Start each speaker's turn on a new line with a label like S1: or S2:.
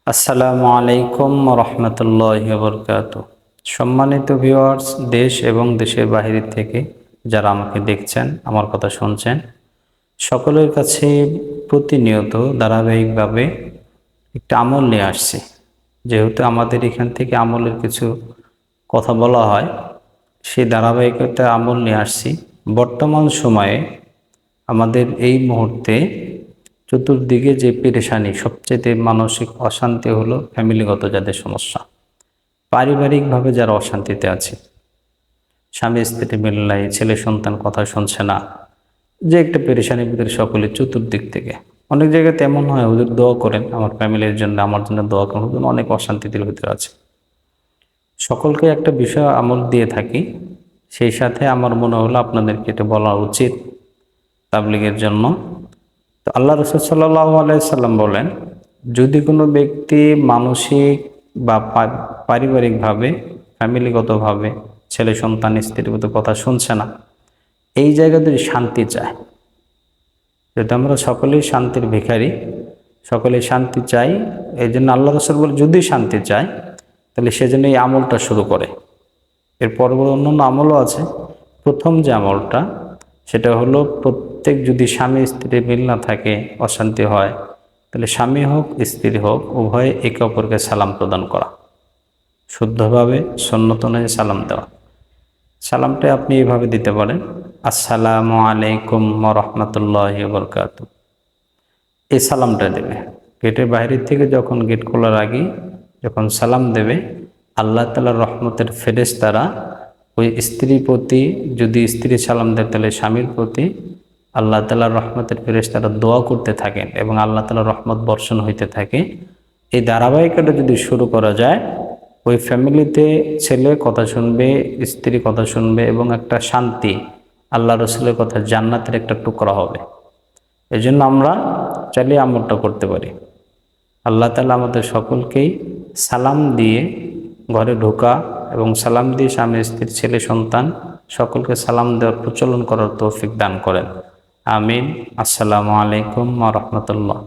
S1: আসসালামু আলাইকুম রহমতুল্লাহি ওয়া বারাকাতুহু। সম্মানিত ভিউয়ার্স, দেশ এবং দেশের বাইরে থেকে যারা আমাকে দেখছেন, আমার কথা শুনছেন, সকলের কাছে প্রতিনিয়ত ধারাবাহিকভাবে একটা আমল নিয়ে আসছি। যেহেতু আমাদের এখান থেকে আমলের কিছু কথা বলা হয়, সেই ধারাবাহিকতা আমল নিয়ে আসছি। বর্তমান সময়ে আমাদের এই মুহূর্তে চতুর্দিকে যে পেরেশানি, সবচেয়ে মানসিক অশান্তি হলো ফ্যামিলিগত যাদের সমস্যা, পারিবারিকভাবে যারা অশান্তিতে আছে, স্বামী স্ত্রী মিল নাই, ছেলে সন্তান কথা শুনছে না, যে একটা পেরেশানির ভিতরে সকলে চতুর্দিক থেকে। অনেক জায়গায় তেমন হয়, হুজুর দোয়া করেন আমার ফ্যামিলির জন্য, আমার জন্য দোয়া করেন, হুজুর অনেক অশান্তিদের ভিতরে আছে। সকলকে একটা বিষয় আমল দিয়ে থাকি, সেই সাথে আমার মনে হলো আপনাদেরকে এটা বলা উচিত তাবলীগের জন্য। তো আল্লাহ রাসূল সাল্লাল্লাহু আলাইহি সাল্লাম বলেন, যদি কোনো ব্যক্তি মানসিক বা পারিবারিকভাবে, ফ্যামিলিগতভাবে ছেলে সন্তান স্ত্রীর মতো কথা শুনছে না, এই জায়গায় যদি শান্তি চায়, যেহেতু আমরা সকলেই শান্তির ভিখারি, সকলেই শান্তি চাই, এই জন্য আল্লাহ রাসূল বলে যদি শান্তি চায় তাহলে সেজন্য এই আমলটা শুরু করে। এর পরবর্তী অন্যান্য আমলও আছে। প্রথম যে আমলটা, সেটা হলো প্রত্যেক যদি স্বামী স্ত্রী মিল না থাকে, অশান্তি হয়, তাহলে স্বামী হোক স্ত্রী হোক উভয়ে একে অপরকে সালাম প্রদান করা, শুদ্ধভাবে সুন্নত অনুযায়ী সালাম দেওয়া। সালামটা আপনি এইভাবে দিতে পারেন, আসসালামু আলাইকুম ওয়া রাহমাতুল্লাহি ওয়া বারাকাতুহু। এই সালামটা দেবে গেটের বাইরে থেকে, যখন গেট খোলার আগে যখন সালাম দেবে, আল্লাহ তাআলার রহমতের ফেরেশতারা ওই স্ত্রীর প্রতি, যদি স্ত্রী সালাম দেয় তাহলে স্বামীর প্রতি আল্লাহ তাআলার রহমতের ফেরেশতারা দোয়া করতে থাকেন এবং আল্লাহ তাআলার রহমত বর্ষণ হইতে থাকে। এই ধারাবাহিকতা যদি শুরু করা যায়, ওই ফ্যামিলিতে ছেলে কথা শুনবে, স্ত্রী কথা শুনবে এবং একটা শান্তি, আল্লাহ রসুলের কথা, জান্নাতের একটা টুকরা হবে। এই জন্য আমরা চাইলে আমলটা করতে পারি। আল্লাহ তাআলা আমাদের সকলকেই সালাম দিয়ে ঘরে ঢোকা এবং সালাম দিয়ে স্বামী স্ত্রী ছেলে সন্তান সকলকে সালাম দেওয়ার প্রচলন করার তৌফিক দান করেন। আমিন। আসসালামু আলাইকুম ওয়া রাহমাতুল্লাহ।